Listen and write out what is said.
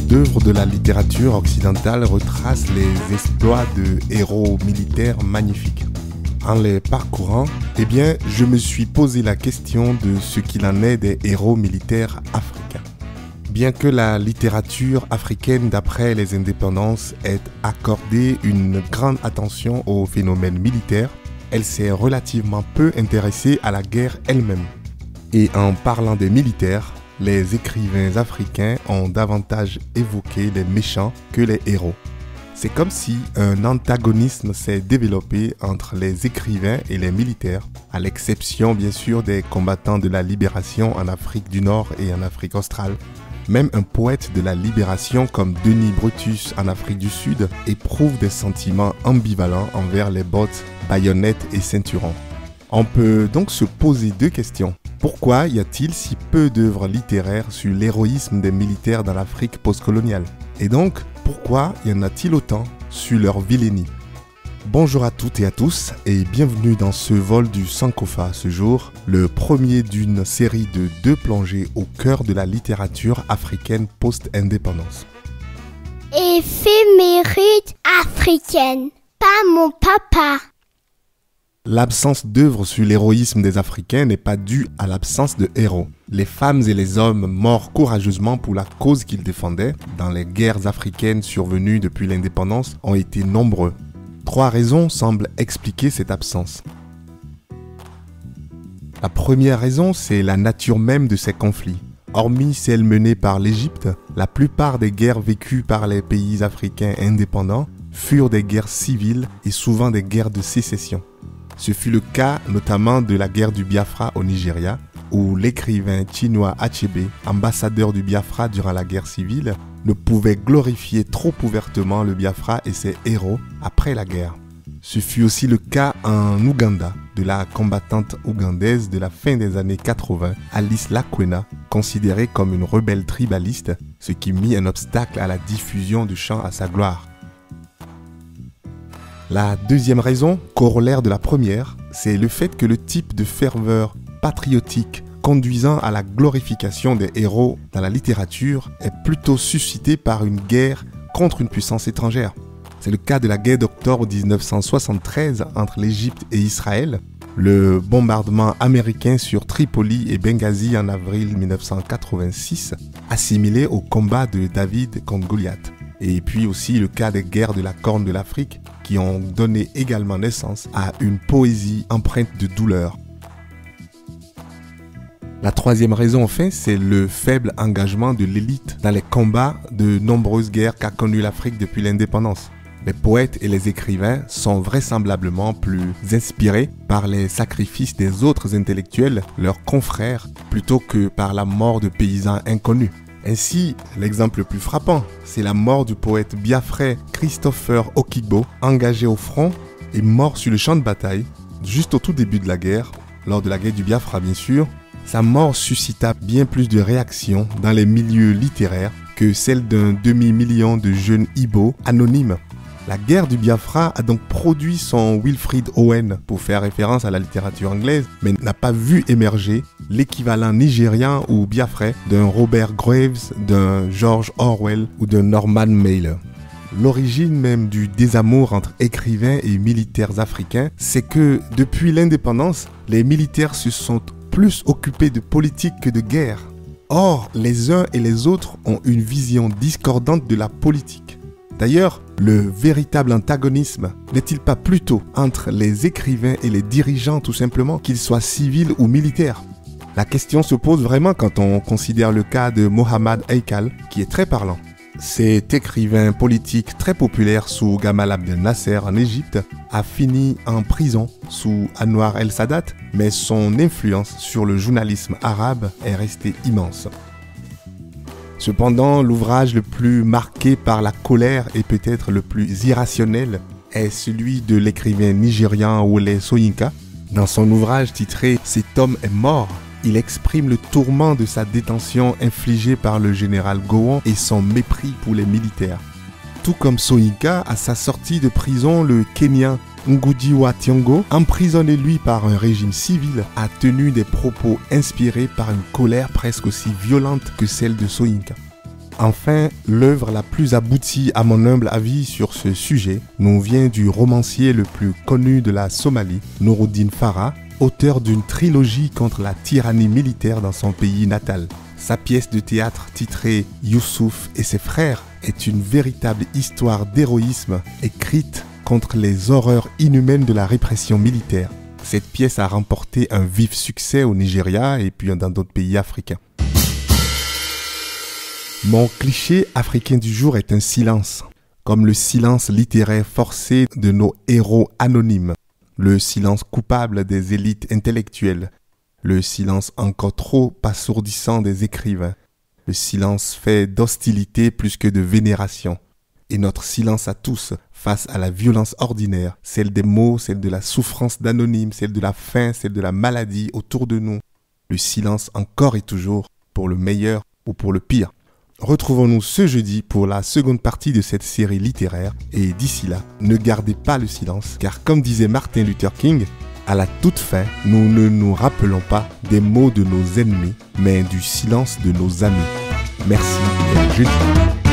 d'œuvres de la littérature occidentale retracent les exploits de héros militaires magnifiques. En les parcourant, je me suis posé la question de ce qu'il en est des héros militaires africains. Bien que la littérature africaine d'après les indépendances ait accordé une grande attention aux phénomènes militaires, elle s'est relativement peu intéressée à la guerre elle-même. Et en parlant des militaires, les écrivains africains ont davantage évoqué les méchants que les héros. C'est comme si un antagonisme s'est développé entre les écrivains et les militaires, à l'exception bien sûr des combattants de la libération en Afrique du Nord et en Afrique australe. Même un poète de la libération comme Denis Brutus en Afrique du Sud éprouve des sentiments ambivalents envers les bottes, baïonnettes et ceinturons. On peut donc se poser deux questions. Pourquoi y a-t-il si peu d'œuvres littéraires sur l'héroïsme des militaires dans l'Afrique postcoloniale? Et donc, pourquoi y en a-t-il autant sur leur vilainie? Bonjour à toutes et à tous et bienvenue dans ce vol du Sankofa ce jour, le premier d'une série de 2 plongées au cœur de la littérature africaine post-indépendance. Éphéméride africaine, pas mon papa. L'absence d'œuvres sur l'héroïsme des Africains n'est pas due à l'absence de héros. Les femmes et les hommes morts courageusement pour la cause qu'ils défendaient dans les guerres africaines survenues depuis l'indépendance ont été nombreux. 3 raisons semblent expliquer cette absence. La première raison, c'est la nature même de ces conflits. Hormis celles menées par l'Égypte, la plupart des guerres vécues par les pays africains indépendants furent des guerres civiles et souvent des guerres de sécession. Ce fut le cas notamment de la guerre du Biafra au Nigeria, où l'écrivain Chinua Achebe, ambassadeur du Biafra durant la guerre civile, ne pouvait glorifier trop ouvertement le Biafra et ses héros après la guerre. Ce fut aussi le cas en Ouganda, de la combattante ougandaise de la fin des années 80, Alice Lakwena, considérée comme une rebelle tribaliste, ce qui mit un obstacle à la diffusion du chant à sa gloire. La deuxième raison, corollaire de la première, c'est le fait que le type de ferveur patriotique conduisant à la glorification des héros dans la littérature est plutôt suscité par une guerre contre une puissance étrangère. C'est le cas de la guerre d'octobre 1973 entre l'Égypte et Israël, le bombardement américain sur Tripoli et Benghazi en avril 1986, assimilé au combat de David contre Goliath. Et puis aussi le cas des guerres de la Corne de l'Afrique qui ont donné également naissance à une poésie empreinte de douleur. La troisième raison, enfin, c'est le faible engagement de l'élite dans les combats de nombreuses guerres qu'a connues l'Afrique depuis l'indépendance. Les poètes et les écrivains sont vraisemblablement plus inspirés par les sacrifices des autres intellectuels, leurs confrères, plutôt que par la mort de paysans inconnus. Ainsi, l'exemple le plus frappant, c'est la mort du poète biafrais Christopher Okigbo, engagé au front et mort sur le champ de bataille, juste au tout début de la guerre, lors de la guerre du Biafra bien sûr. Sa mort suscita bien plus de réactions dans les milieux littéraires que celle d'un demi-million de jeunes Igbo anonymes. La guerre du Biafra a donc produit son Wilfrid Owen pour faire référence à la littérature anglaise, mais n'a pas vu émerger l'équivalent nigérian ou biafrais d'un Robert Graves, d'un George Orwell ou d'un Norman Mailer. L'origine même du désamour entre écrivains et militaires africains, c'est que depuis l'indépendance, les militaires se sont plus occupés de politique que de guerre. Or, les uns et les autres ont une vision discordante de la politique. D'ailleurs, le véritable antagonisme n'est-il pas plutôt entre les écrivains et les dirigeants tout simplement, qu'ils soient civils ou militaires? La question se pose vraiment quand on considère le cas de Mohamed Haikal, qui est très parlant. Cet écrivain politique très populaire sous Gamal Abdel Nasser en Égypte a fini en prison sous Anwar el-Sadat, mais son influence sur le journalisme arabe est restée immense. Cependant, l'ouvrage le plus marqué par la colère et peut-être le plus irrationnel est celui de l'écrivain nigérian Wole Soyinka. Dans son ouvrage titré « Cet homme est mort », il exprime le tourment de sa détention infligée par le général Gowon et son mépris pour les militaires. Tout comme Soyinka, à sa sortie de prison, le Kenyan Ngugi wa Thiong'o, emprisonné lui par un régime civil, a tenu des propos inspirés par une colère presque aussi violente que celle de Soyinka. Enfin, l'œuvre la plus aboutie à mon humble avis sur ce sujet nous vient du romancier le plus connu de la Somalie, Noureddin Farah, auteur d'une trilogie contre la tyrannie militaire dans son pays natal. Sa pièce de théâtre titrée « Youssouf et ses frères » est une véritable histoire d'héroïsme écrite contre les horreurs inhumaines de la répression militaire. Cette pièce a remporté un vif succès au Nigeria et puis dans d'autres pays africains. Mon cliché africain du jour est un silence, comme le silence littéraire forcé de nos héros anonymes, le silence coupable des élites intellectuelles, le silence encore trop assourdissant des écrivains, le silence fait d'hostilité plus que de vénération. Et notre silence à tous face à la violence ordinaire, celle des mots, celle de la souffrance d'anonymes, celle de la faim, celle de la maladie autour de nous. Le silence encore et toujours, pour le meilleur ou pour le pire. Retrouvons-nous ce jeudi pour la seconde partie de cette série littéraire et d'ici là, ne gardez pas le silence car comme disait Martin Luther King, à la toute fin, nous ne nous rappelons pas des mots de nos ennemis, mais du silence de nos amis. Merci et à jeudi.